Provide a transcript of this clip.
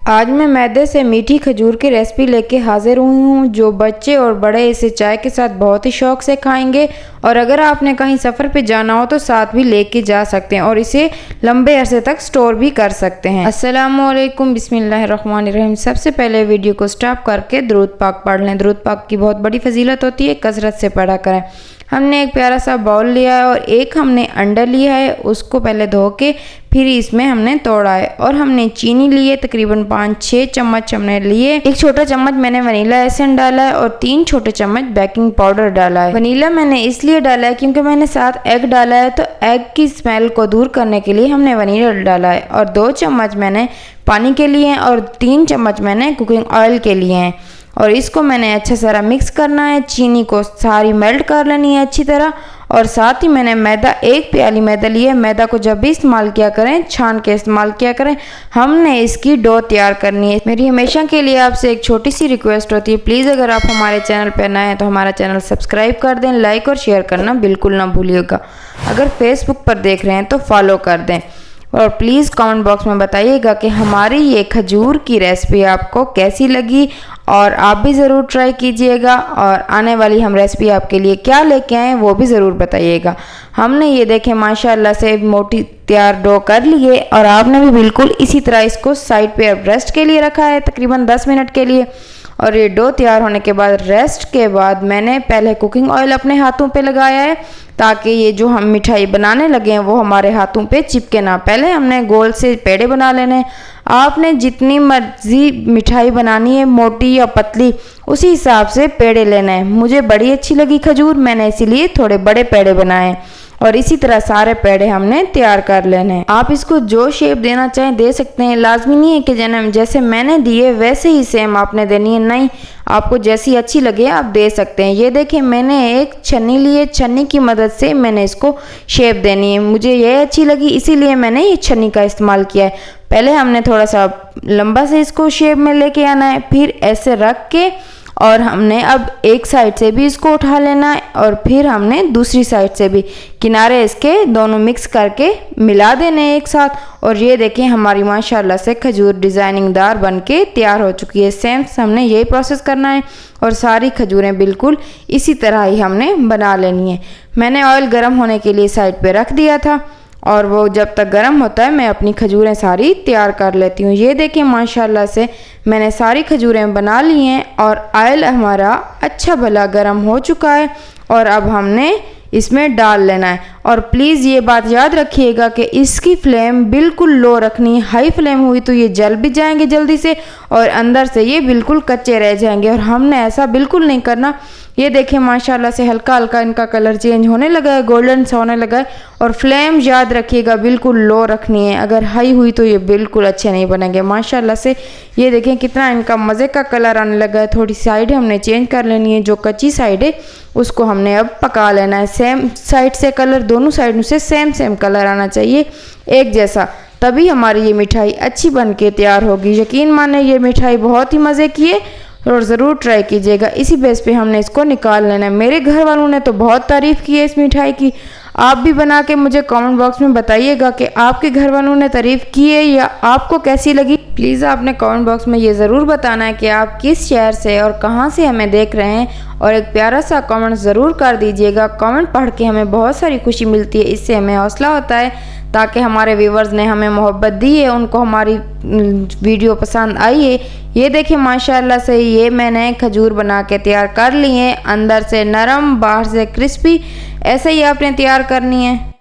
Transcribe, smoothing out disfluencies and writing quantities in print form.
आज मैं मैदे से मीठी खजूर की रेसिपी लेके हाजिर हुई हूँ जो बच्चे और बड़े इसे चाय के साथ बहुत ही शौक से खाएंगे। और अगर आपने कहीं सफ़र पे जाना हो तो साथ भी लेके जा सकते हैं और इसे लंबे अरसे तक स्टोर भी कर सकते हैं। अस्सलामुअलैकुम, बिस्मिल्लाहिर्रहमानिर्रहीम। सबसे पहले वीडियो को स्टॉप करके दुरूद पाक पढ़ लें। दुरूद पाक की बहुत बड़ी फजीलत होती है, कसरत से पढ़ा करें। हमने एक प्यारा सा बाउल लिया है और एक हमने अंडा लिया है, उसको पहले धो के फिर इसमें हमने तोड़ा है। और हमने चीनी ली है, तकरीबन 5-6 चम्मच हमने लिए। एक छोटा चम्मच मैंने वनीला एसेंस डाला है और 3 छोटे चम्मच बेकिंग पाउडर डाला है। वनीला मैंने इसलिए डाला है क्योंकि मैंने साथ एग डाला है, तो एग की स्मेल को दूर करने के लिए हमने वनीला डाला है। और 2 चम्मच मैंने पानी के लिए और 3 चम्मच मैंने कुकिंग ऑयल के लिए हैं। और इसको मैंने अच्छा सारा मिक्स करना है। चीनी को सारी मेल्ट कर लेनी है अच्छी तरह। और साथ ही मैंने मैदा, 1 प्याली मैदा लिया है। मैदा को जब भी इस्तेमाल किया करें छान के इस्तेमाल किया करें। हमने इसकी डो तैयार करनी है। मेरी हमेशा के लिए आपसे एक छोटी सी रिक्वेस्ट होती है, प्लीज़ अगर आप हमारे चैनल पर नए हैं तो हमारा चैनल सब्सक्राइब कर दें, लाइक और शेयर करना बिल्कुल ना भूलिएगा। अगर फेसबुक पर देख रहे हैं तो फॉलो कर दें। और प्लीज़ कमेंट बॉक्स में बताइएगा कि हमारी ये खजूर की रेसिपी आपको कैसी लगी और आप भी ज़रूर ट्राई कीजिएगा। और आने वाली हम रेसिपी आपके लिए क्या लेके आए वो भी ज़रूर बताइएगा। हमने ये देखें माशाल्लाह से मोटी तैयार डो कर ली है और आपने भी बिल्कुल इसी तरह इसको साइड पे अब रेस्ट के लिए रखा है तकरीबन 10 मिनट के लिए। और ये डो तैयार होने के बाद रेस्ट के बाद मैंने पहले कुकिंग ऑयल अपने हाथों पे लगाया है ताकि ये जो हम मिठाई बनाने लगे हैं वो हमारे हाथों पे चिपके ना। पहले हमने गोल से पेड़े बना लेने हैं। आपने जितनी मर्जी मिठाई बनानी है, मोटी या पतली, उसी हिसाब से पेड़े लेना है। मुझे बड़ी अच्छी लगी खजूर, मैंने इसीलिए थोड़े बड़े पेड़े बनाए। और इसी तरह सारे पेड़े हमने तैयार कर लेने हैं। आप इसको जो शेप देना चाहें दे सकते हैं, लाजमी नहीं है कि जैसे मैंने दिए वैसे ही सेम आपने देनी है, नहीं, आपको जैसी अच्छी लगे आप दे सकते हैं। ये देखें मैंने एक छन्नी ली है, छन्नी की मदद से मैंने इसको शेप देनी है। मुझे ये अच्छी लगी इसीलिए मैंने ये छन्नी का इस्तेमाल किया है। पहले हमने थोड़ा सा लंबा से इसको शेप में लेके आना है, फिर ऐसे रख के और हमने अब एक साइड से भी इसको उठा लेना है और फिर हमने दूसरी साइड से भी किनारे इसके दोनों मिक्स करके मिला देने एक साथ। और ये देखें हमारी माशाल्लाह से खजूर डिज़ाइनिंग दार बन के तैयार हो चुकी है। सेम हमने यही प्रोसेस करना है और सारी खजूरें बिल्कुल इसी तरह ही हमने बना लेनी है। मैंने ऑयल गर्म होने के लिए साइड पे रख दिया था और वो जब तक गर्म होता है मैं अपनी खजूरें सारी तैयार कर लेती हूँ। ये देखें माशाल्लाह से मैंने सारी खजूरें बना ली हैं और ऑयल हमारा अच्छा भला गर्म हो चुका है। और अब हमने इसमें डाल लेना है। और प्लीज़ ये बात याद रखिएगा कि इसकी फ्लेम बिल्कुल लो रखनी है। हाई फ्लेम हुई तो ये जल भी जाएंगे जल्दी से और अंदर से ये बिल्कुल कच्चे रह जाएंगे और हमने ऐसा बिल्कुल नहीं करना। ये देखें माशाल्लाह से हल्का हल्का इनका कलर चेंज होने लगा है, गोल्डन सा होने लगा है। और फ्लेम याद रखिएगा बिल्कुल लो रखनी है, अगर हाई हुई तो ये बिल्कुल अच्छे नहीं बनेंगे। माशाल्लाह से ये देखें कितना इनका मज़े का कलर आने लगा है। थोड़ी साइड हमने चेंज कर लेनी है, जो कच्ची साइड है उसको हमने अब पका लेना है। सेम साइड से कलर, दोनों साइड से सेम कलर आना चाहिए एक जैसा, तभी हमारी ये मिठाई अच्छी बन के तैयार होगी। यकीन माने ये मिठाई बहुत ही मज़े की है और ज़रूर ट्राई कीजिएगा। इसी बेस पे हमने इसको निकाल लेना है। मेरे घर वालों ने तो बहुत तारीफ़ की है इस मिठाई की। आप भी बना के मुझे कमेंट बॉक्स में बताइएगा कि आपके घर वालों ने तारीफ़ की है या आपको कैसी लगी। प्लीज़ आपने कमेंट बॉक्स में ये ज़रूर बताना है कि आप किस शहर से और कहाँ से हमें देख रहे हैं और एक प्यारा सा कमेंट ज़रूर कर दीजिएगा। कमेंट पढ़ के हमें बहुत सारी खुशी मिलती है, इससे हमें हौसला होता है ताकि हमारे व्यूवर्स ने हमें मोहब्बत दी है, उनको हमारी वीडियो पसंद आई है। ये देखिए माशाल्लाह से ये मैंने खजूर बना के तैयार कर ली है, अंदर से नरम बाहर से क्रिस्पी, ऐसे ही आपने तैयार करनी है।